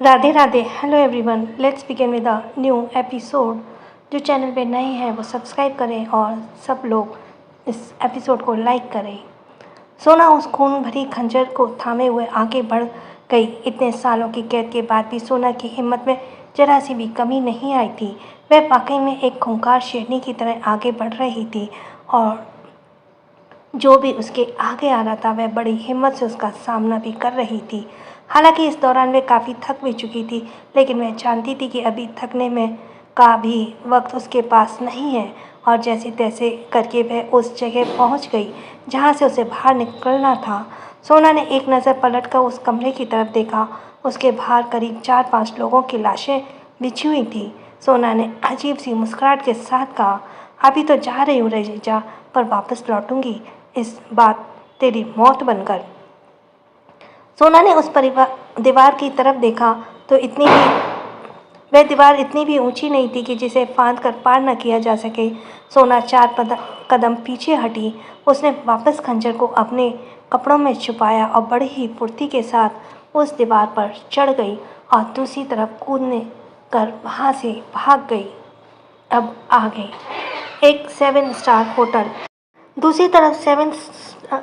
Radhe Radhe. Hello everyone, let's begin with a new episode. जो channel पे नए हैं वो सब्सक्राइब करें और सब लोग इस एपिसोड को लाइक करें। सोना उस खून भरी खंजर को थामे हुए आगे बढ़ गई। इतने सालों की कैद के बाद भी सोना की हिम्मत में जरा सी भी कमी नहीं आई थी। वह वाकई में एक खूंखार शेरनी की तरह आगे बढ़ रही थी और जो भी उसके आगे आ रहा था वह बड़ी हिम्मत से उसका सामना भी कर रही थी। हालांकि इस दौरान वह काफ़ी थक भी चुकी थी, लेकिन वह जानती थी कि अभी थकने में का भी वक्त उसके पास नहीं है और जैसे तैसे करके वह उस जगह पहुंच गई जहां से उसे बाहर निकलना था। सोना ने एक नज़र पलटकर उस कमरे की तरफ देखा। उसके बाहर करीब 4-5 लोगों की लाशें बिछी हुई थी। सोना ने अजीब सी मुस्कुराहट के साथ कहा, अभी तो जा रही हूँ रजीजा, पर वापस लौटूंगी, इस बात तेरी मौत बनकर। सोना ने उस दीवार की तरफ देखा तो वह दीवार इतनी भी ऊंची नहीं थी कि जिसे फांद कर पार न किया जा सके। सोना 4 कदम पीछे हटी। उसने वापस खंजर को अपने कपड़ों में छुपाया और बड़ी ही फुर्ती के साथ उस दीवार पर चढ़ गई और दूसरी तरफ कूदने कर वहाँ से भाग गई। अब आ गई एक 7 स्टार होटल। दूसरी तरफ 7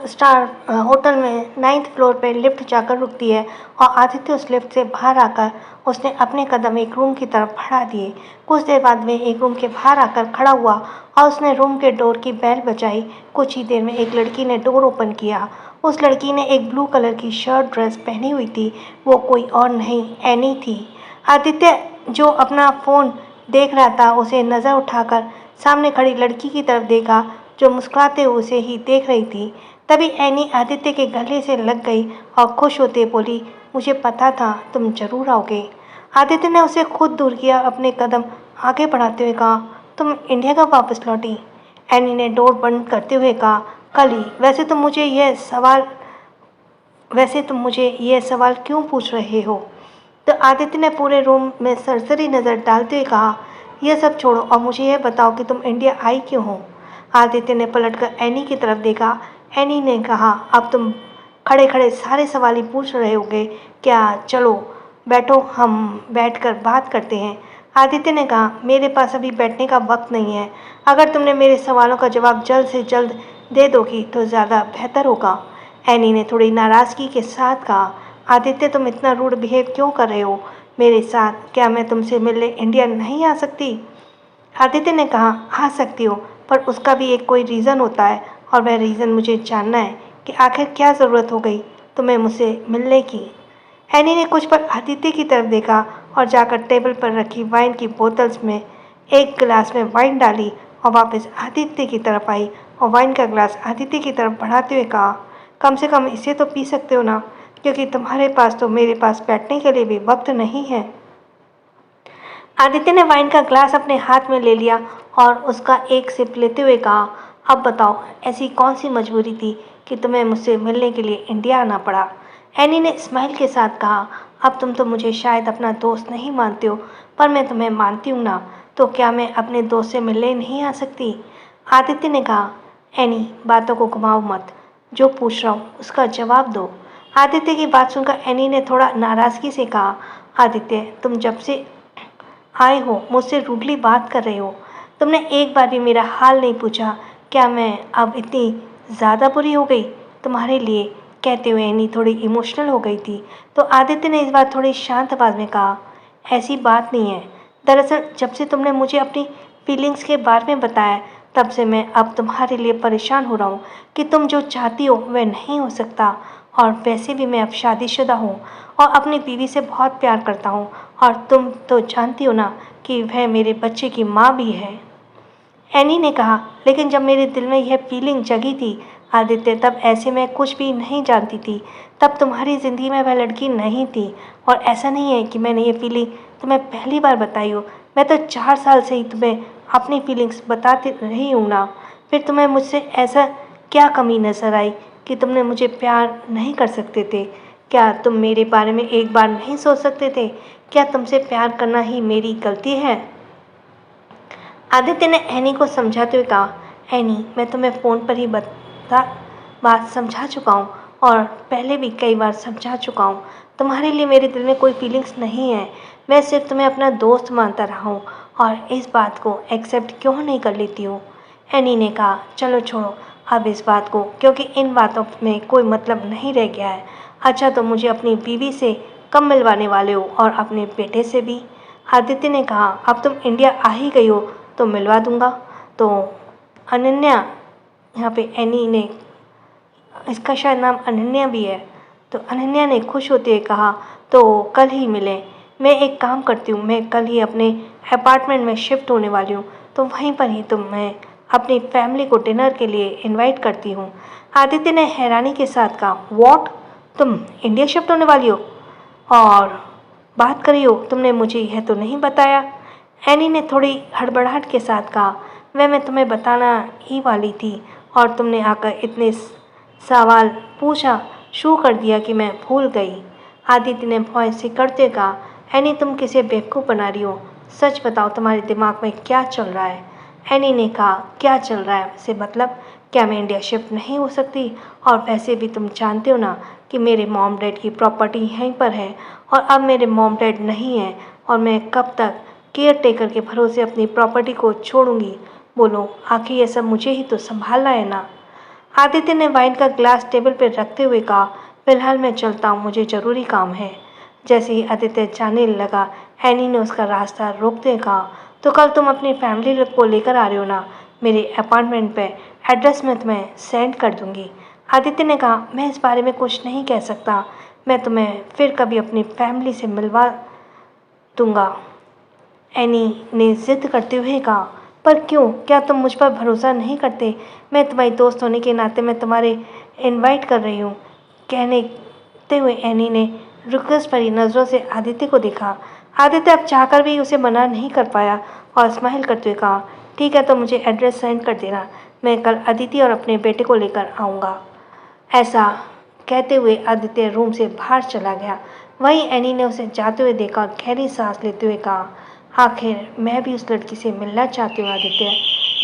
स्टार होटल में 9th फ्लोर पर लिफ्ट जाकर रुकती है और आदित्य उस लिफ्ट से बाहर आकर उसने अपने कदम एक रूम की तरफ बढ़ा दिए। कुछ देर बाद वह एक रूम के बाहर आकर खड़ा हुआ और उसने रूम के डोर की बेल बजाई। कुछ ही देर में एक लड़की ने डोर ओपन किया। उस लड़की ने एक ब्लू कलर की शर्ट ड्रेस पहनी हुई थी। वो कोई और नहीं, एनी थी। आदित्य जो अपना फ़ोन देख रहा था उसे नज़र उठाकर सामने खड़ी लड़की की तरफ देखा जो मुस्कुराते हुए उसे ही देख रही थी। तभी एनी आदित्य के गले से लग गई और खुश होते बोली, मुझे पता था तुम जरूर आओगे। आदित्य ने उसे खुद दूर किया, अपने कदम आगे बढ़ाते हुए कहा, तुम इंडिया कब वापस लौटी? एनी ने डोर बंद करते हुए कहा, कल ही। वैसे तुम मुझे यह सवाल क्यों पूछ रहे हो? तो आदित्य ने पूरे रूम में सरसरी नज़र डालते हुए कहा, यह सब छोड़ो और मुझे यह बताओ कि तुम इंडिया आई क्यों हो? आदित्य ने पलटकर एनी की तरफ देखा। एनी ने कहा, अब तुम खड़े खड़े सारे सवाल ही पूछ रहे होगे क्या? चलो बैठो, हम बैठकर बात करते हैं। आदित्य ने कहा, मेरे पास अभी बैठने का वक्त नहीं है। अगर तुमने मेरे सवालों का जवाब जल्द से जल्द दे दोगी तो ज़्यादा बेहतर होगा। एनी ने थोड़ी नाराज़गी के साथ कहा, आदित्य तुम इतना रूड बिहेव क्यों कर रहे हो मेरे साथ? क्या मैं तुमसे मिलने इंडिया नहीं आ सकती? आदित्य ने कहा, आ सकती हो, पर उसका भी एक कोई रीज़न होता है और वह रीज़न मुझे जानना है कि आखिर क्या ज़रूरत हो गई तुम्हें मुझसे मिलने की। एनी ने कुछ पल आदित्य की तरफ देखा और जाकर टेबल पर रखी वाइन की बोतल्स में एक गिलास में वाइन डाली और वापस आदित्य की तरफ आई और वाइन का गिलास आदित्य की तरफ बढ़ाते हुए कहा, कम से कम इसे तो पी सकते हो ना, क्योंकि तुम्हारे पास तो मेरे पास बैठने के लिए भी वक्त नहीं है। आदित्य ने वाइन का ग्लास अपने हाथ में ले लिया और उसका एक सिप लेते हुए कहा, अब बताओ ऐसी कौन सी मजबूरी थी कि तुम्हें मुझसे मिलने के लिए इंडिया आना पड़ा? एनी ने स्माइल के साथ कहा, अब तुम तो मुझे शायद अपना दोस्त नहीं मानते हो, पर मैं तुम्हें मानती हूँ ना, तो क्या मैं अपने दोस्त से मिलने नहीं आ सकती? आदित्य ने कहा, एनी बातों को घुमाओ मत, जो पूछ रहा हूँ उसका जवाब दो। आदित्य की बात सुनकर एनी ने थोड़ा नाराज़गी से कहा, आदित्य तुम जब से आए हो मुझसे रूडली बात कर रहे हो। तुमने एक बार भी मेरा हाल नहीं पूछा। क्या मैं अब इतनी ज़्यादा बुरी हो गई तुम्हारे लिए? कहते हुए एनी थोड़ी इमोशनल हो गई थी। तो आदित्य ने इस बार थोड़ी शांत आवाज़ में कहा, ऐसी बात नहीं है। दरअसल जब से तुमने मुझे अपनी फीलिंग्स के बारे में बताया तब से मैं अब तुम्हारे लिए परेशान हो रहा हूँ कि तुम जो चाहती हो वह नहीं हो सकता। और वैसे भी मैं अब शादीशुदा हूँ और अपनी बीवी से बहुत प्यार करता हूँ और तुम तो जानती हो ना कि वह मेरे बच्चे की माँ भी है। एनी ने कहा, लेकिन जब मेरे दिल में यह फीलिंग जगी थी आदित्य, तब ऐसे मैं कुछ भी नहीं जानती थी। तब तुम्हारी ज़िंदगी में वह लड़की नहीं थी और ऐसा नहीं है कि मैंने ये फीलिंग तुम्हें पहली बार बताई हो। मैं तो 4 साल से ही तुम्हें अपनी फीलिंग्स बताती रही हूँ ना। फिर तुम्हें मुझसे ऐसा क्या कमी नज़र आई कि तुमने मुझे प्यार नहीं कर सकते थे? क्या तुम मेरे बारे में एक बार नहीं सोच सकते थे? क्या तुमसे प्यार करना ही मेरी गलती है? आदित्य ने एनी को समझाते हुए कहा, एनी मैं तुम्हें फ़ोन पर ही बात समझा चुका हूँ और पहले भी कई बार समझा चुका हूँ, तुम्हारे लिए मेरे दिल में कोई फीलिंग्स नहीं है। मैं सिर्फ तुम्हें अपना दोस्त मानता रहा हूँ और इस बात को एक्सेप्ट क्यों नहीं कर लेती हो? एनी ने कहा, चलो छोड़ो अब इस बात को, क्योंकि इन बातों में कोई मतलब नहीं रह गया है। अच्छा, तो मुझे अपनी बीवी से कब मिलवाने वाले हो और अपने बेटे से भी? आदित्य ने कहा, अब तुम इंडिया आ ही गई हो तो मिलवा दूंगा। तो अनन्या, यहाँ पे एनी ने, इसका शायद नाम अनन्या भी है, तो अनन्या ने खुश होते हुए कहा, तो कल ही मिलें। मैं एक काम करती हूँ, मैं कल ही अपने अपार्टमेंट में शिफ्ट होने वाली हूँ, तो वहीं पर ही मैं अपनी फैमिली को डिनर के लिए इनवाइट करती हूँ। आदित्य ने हैरानी के साथ कहा, वॉट, तुम इंडिया शिफ्ट होने वाली हो और बात करी हो? तुमने मुझे यह तो नहीं बताया। एनी ने थोड़ी हड़बड़ाहट के साथ कहा, मैं तुम्हें बताना ही वाली थी और तुमने आकर इतने सवाल पूछा शुरू कर दिया कि मैं भूल गई। आदित्य ने भौं से करते कहा, एनी तुम किसे बेवकूफ़ बना रही हो? सच बताओ तुम्हारे दिमाग में क्या चल रहा है? एनी ने कहा, क्या चल रहा है से मतलब, क्या मैं इंडिया शिफ्ट नहीं हो सकती? और वैसे भी तुम जानते हो ना कि मेरे मॉम डैड की प्रॉपर्टी यहीं पर है और अब मेरे मॉम डैड नहीं है और मैं कब तक केयर टेकर के भरोसे अपनी प्रॉपर्टी को छोड़ूंगी? बोलो, आखिर ये सब मुझे ही तो संभालना है ना। आदित्य ने वाइन का ग्लास टेबल पर रखते हुए कहा, फिलहाल मैं चलता हूँ, मुझे ज़रूरी काम है। जैसे ही आदित्य जाने लगा, एनी ने उसका रास्ता रोकते हुए कहा, तो कल तुम अपनी फैमिली को लेकर आ रहे हो ना मेरे अपार्टमेंट पे? एड्रेस मैं तुम्हें सेंड कर दूँगी। आदित्य ने कहा, मैं इस बारे में कुछ नहीं कह सकता, मैं तुम्हें फिर कभी अपनी फैमिली से मिलवा दूँगा। एनी ने ज़िद करते हुए कहा, पर क्यों? क्या तुम मुझ पर भरोसा नहीं करते? मैं तुम्हारी दोस्त होने के नाते मैं तुम्हारे इनवाइट कर रही हूँ। कहते हुए एनी ने रिक्वेस्ट भरी नज़रों से आदित्य को देखा। आदित्य अब चाहकर भी उसे मना नहीं कर पाया और स्माइल करते हुए कहा, ठीक है, तो मुझे एड्रेस सेंड कर देना, मैं कल अदिति और अपने बेटे को लेकर आऊँगा। ऐसा कहते हुए आदित्य रूम से बाहर चला गया। वहीं एनी ने उसे जाते हुए देखा और गहरी सांस लेते हुए कहा, आखिर मैं भी उस लड़की से मिलना चाहती हूँ आदित्य,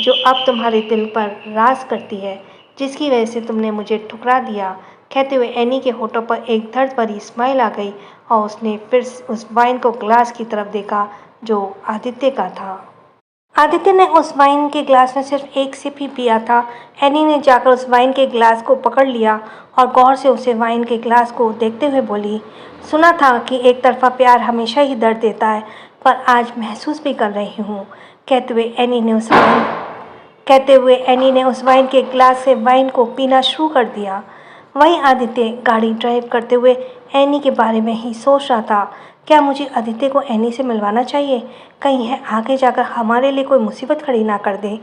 जो अब तुम्हारे दिल पर राज करती है, जिसकी वजह से तुमने मुझे ठुकरा दिया। कहते हुए एनी के होठों पर एक दर्द भरी स्माइल आ गई और उसने फिर उस वाइन को ग्लास की तरफ देखा जो आदित्य का था। आदित्य ने उस वाइन के ग्लास में सिर्फ एक सिप ही पिया था। एनी ने जाकर उस वाइन के ग्लास को पकड़ लिया और गौर से उसे वाइन के ग्लास को देखते हुए बोली, सुना था कि एक तरफा प्यार हमेशा ही दर्द देता है, पर आज महसूस भी कर रही हूँ। कहते हुए एनी ने उस वाइन के ग्लास से वाइन को पीना शुरू कर दिया। वहीं आदित्य गाड़ी ड्राइव करते हुए एनी के बारे में ही सोच रहा था, क्या मुझे आदित्य को एनी से मिलवाना चाहिए? कहीं यह आगे जाकर हमारे लिए कोई मुसीबत खड़ी ना कर दे।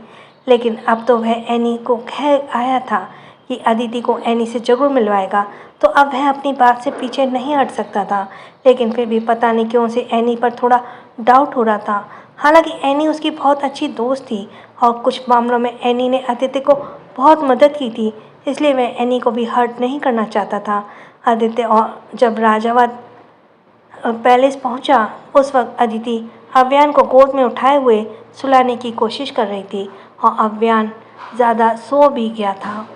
लेकिन अब तो वह एनी को कह आया था कि अदिति को एनी से ज़रूर मिलवाएगा, तो अब वह अपनी बात से पीछे नहीं हट सकता था। लेकिन फिर भी पता नहीं क्यों से एनी पर थोड़ा डाउट हो रहा था। हालांकि एनी उसकी बहुत अच्छी दोस्त थी और कुछ मामलों में एनी ने आदित्य को बहुत मदद की थी, इसलिए वह एनी को भी हर्ट नहीं करना चाहता था। आदित्य और जब राजावत पैलेस पहुंचा, उस वक्त अदिति अव्यान को गोद में उठाए हुए सुलाने की कोशिश कर रही थी और अव्यान ज़्यादा सो भी गया था।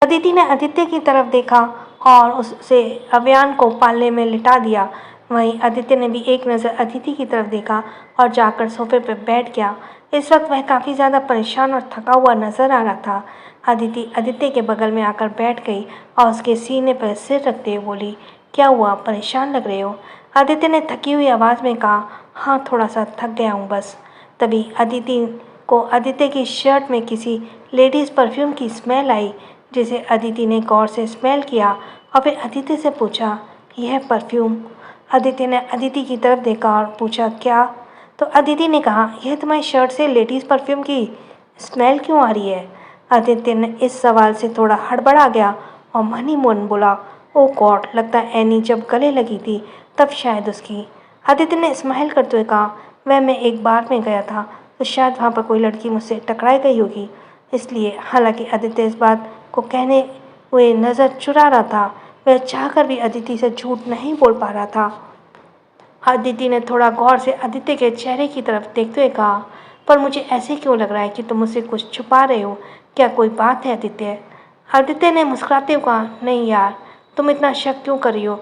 अदिति ने आदित्य की तरफ देखा और उसे अव्यान को पालने में लिटा दिया। वहीं आदित्य ने भी एक नज़र अदिति की तरफ देखा और जाकर सोफे पर बैठ गया। इस वक्त वह काफ़ी ज़्यादा परेशान और थका हुआ नजर आ रहा था। अदिति आदित्य के बगल में आकर बैठ गई और उसके सीने पर सिर रखते हुए बोली, क्या हुआ, परेशान लग रहे हो? आदित्य ने थकी हुई आवाज़ में कहा, हाँ, थोड़ा सा थक गया हूँ बस। तभी अदिति को आदित्य की शर्ट में किसी लेडीज़ परफ्यूम की स्मेल आई, जिसे अदिति ने गौर से स्मेल किया और फिर अदिति से पूछा, यह परफ्यूम? आदित्य ने अदिति की तरफ देखा और पूछा, क्या? तो अदिति ने कहा, यह तुम्हारी शर्ट से लेडीज़ परफ्यूम की स्मेल क्यों आ रही है? आदित्य ने इस सवाल से थोड़ा हड़बड़ा गया और मन ही मन बोला, ओ गॉड, लगता है एनी जब गले लगी थी तब शायद उसकी। आदित्य ने स्माइल करते हुए कहा, मैं एक बार में गया था तो शायद वहाँ पर कोई लड़की मुझसे टकराई गई होगी, इसलिए। हालांकि आदित्य इस बात को कहने हुए नज़र चुरा रहा था, वह चाहकर भी अदिति से झूठ नहीं बोल पा रहा था। अदिति ने थोड़ा गौर से आदित्य के चेहरे की तरफ देखते हुए कहा, पर मुझे ऐसे क्यों लग रहा है कि तुम मुझसे कुछ छुपा रहे हो? क्या कोई बात है आदित्य? आदित्य ने मुस्कुराते हुए कहा, नहीं यार, तुम इतना शक क्यों कर रही हो?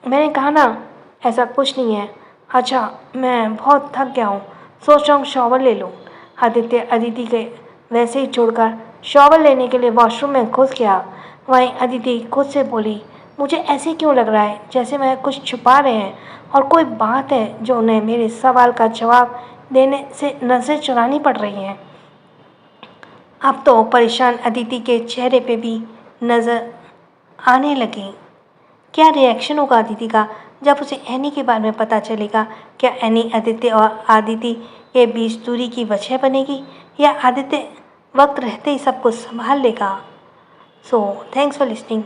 मैंने कहा ना, ऐसा कुछ नहीं है। अच्छा, मैं बहुत थक गया हूँ, सोच रहा हूँ शॉवर ले लूँ। आदित्य अदिति के वैसे ही छोड़कर शॉवर लेने के लिए वॉशरूम में घुस गया। वहीं अदिति खुद से बोली, मुझे ऐसे क्यों लग रहा है जैसे वह कुछ छुपा रहे हैं और कोई बात है जो उन्हें मेरे सवाल का जवाब देने से नज़र चुरानी पड़ रही है। अब तो परेशान अदिति के चेहरे पे भी नज़र आने लगी। क्या रिएक्शन होगा अदिति का जब उसे एनी के बारे में पता चलेगा? क्या एनी आदित्य और आदिति के बीच दूरी की वजह बनेगी, या आदित्य वक्त रहते ही सब कुछ संभाल लेगा? So thanks for listening.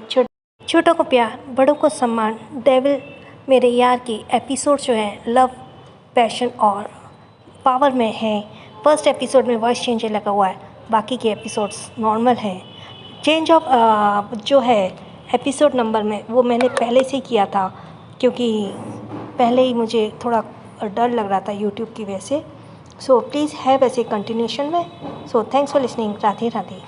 छोटों को प्यार, बड़ों को सम्मान, डेविल मेरे यार की एपिसोड जो है लव, पैशन और पावर में है। फर्स्ट एपिसोड में वॉइस चेंजर लगा हुआ है, बाकी के एपिसोड्स नॉर्मल हैं। चेंज ऑफ जो है एपिसोड नंबर में, वो मैंने पहले से ही किया था, क्योंकि पहले ही मुझे थोड़ा डर लग रहा था यूट्यूब की वजह से। सो प्लीज़ हैव ऐसे कंटिन्यूशन में। So thanks for listening. Radhe Radhe.